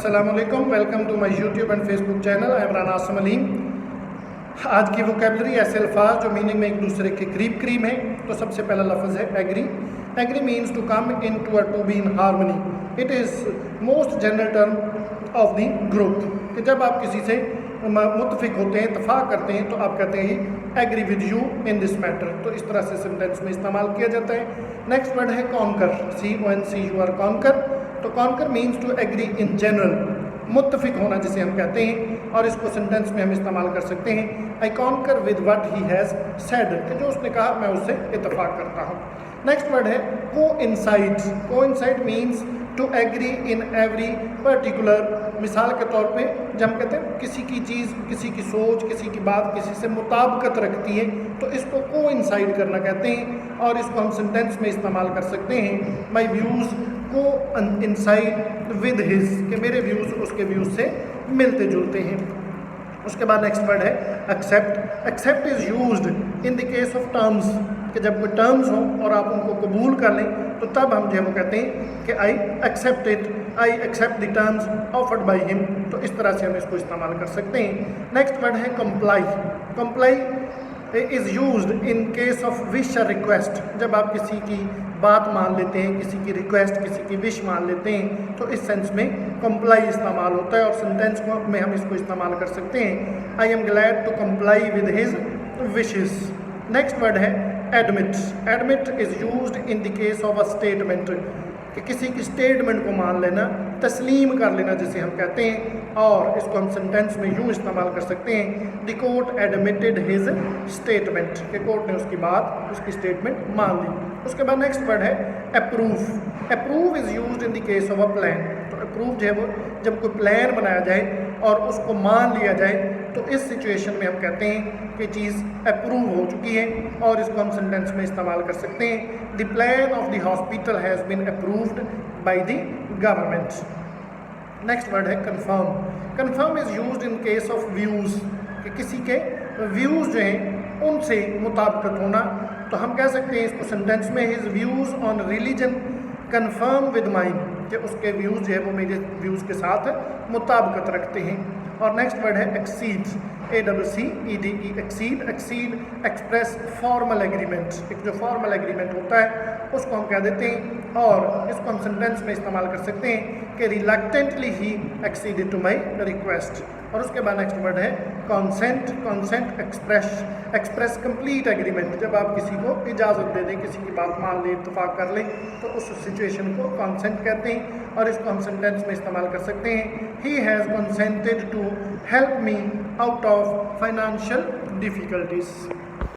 السلام علیکم، welcome to my YouTube and Facebook channel. I am Rana Asim Aleem. آج کی ووکیبلری ایسے الفاظ جو میننگ میں ایک دوسرے کے قریب ہیں. تو سب سے پہلا لفظ ہے agree. Agree means to come in to اور to be in harmony. It is most general term of the group کہ جب آپ کسی سے متفق ہوتے ہیں، اتفاق کرتے ہیں، تو آپ کہتے ہیں agree with you in this matter. تو اس طرح سے سینٹینس میں استعمال کیا جاتا ہے. نیکسٹ ورڈ ہے کانکر. CONCUR concur. تو concur means to agree in general, متفق ہونا جسے ہم کہتے ہیں، اور اس کو سینٹینس میں ہم استعمال کر سکتے ہیں I concur with what he has said, کہ جو اس نے کہا میں اس سے اتفاق کرتا ہوں. نیکسٹ ورڈ ہے coincide. Coincide means to agree in every particular. مثال کے طور پہ جب ہم کہتے ہیں کسی کی چیز، کسی کی سوچ، کسی کی بات کسی سے مطابقت رکھتی ہے، تو اس کو کو انسائڈ کرنا کہتے ہیں، اور اس کو ہم سینٹینس میں استعمال کر سکتے ہیں مائی ویوز کو انسائڈ ود ہز، کہ میرے ویوز اس کے ویوز سے ملتے جلتے ہیں. اس کے بعد نیکسٹ ورڈ ہے accept. Accept is used in the case of terms, کہ جب کوئی ٹرمز ہوں اور آپ ان کو قبول کر لیں تو تب ہم جو ہے وہ کہتے ہیں کہ I accept it, I accept the terms offered by ہم. تو اس طرح سے ہم اس کو استعمال کر سکتے ہیں. نیکسٹ ورڈ ہے comply. Comply is used in case of wish اور ریکویسٹ. جب آپ کسی کی بات مان لیتے ہیں، کسی کی ریکویسٹ، کسی کی وش مان لیتے ہیں، تو اس سینس میں کمپلائی استعمال ہوتا ہے، اور سینٹینس میں ہم اس کو استعمال کر سکتے ہیں I am glad to comply with his wishes. Next word ہے admit. Admit is used in the case of a statement, کہ کسی کی اسٹیٹمنٹ کو مان لینا، تسلیم کر لینا جسے ہم کہتے ہیں، اور اس کو ہم سینٹینس میں یوں استعمال کر سکتے ہیں the court admitted his statement, کہ کورٹ نے اس کی بات، اس کی اسٹیٹمنٹ مان لی. اس کے بعد نیکسٹ ورڈ ہے approve. Approve is used in the case of a plan. تو اپروو جو ہے وہ جب کوئی پلان بنایا جائے اور اس کو مان لیا جائے، تو اس سچویشن میں ہم کہتے ہیں کہ چیز اپروو ہو چکی ہے، اور اس کو ہم سینٹینس میں استعمال کر سکتے ہیں the plan of the hospital has been approved by the government. Next word ہے confirm. Confirm is used in case of views, کہ کسی کے ویوز جو ہیں ان سے مطابقت ہونا. تو ہم کہہ سکتے ہیں اس کو سینٹینس میں his views on religion confirm with mine, کہ اس کے ویوز جو ہے وہ میرے ویوز کے ساتھ مطابقت رکھتے ہیں. اور نیکسٹ ورڈ ہے exceed. ACCEDE exceed. Exceed express formal agreement. ایک جو فارمل ایگریمنٹ ہوتا ہے اس کو ہم کہہ دیتے ہیں، اور اس کو ہم سینٹینس میں استعمال کر سکتے ہیں کہ ریلکٹنٹلی ہی ایکسیڈڈ ٹو مائی ریکویسٹ. اور اس کے بعد نیکسٹ ورڈ ہے consent. Consent express complete agreement. جب آپ کسی کو اجازت دے دیں، کسی کی بات مان لیں، اتفاق کر لیں، تو اس سچویشن کو کانسینٹ کہتے ہیں، اور اس کو ہم سینٹینس میں استعمال کر سکتے ہیں he has consented to help me out of financial difficulties.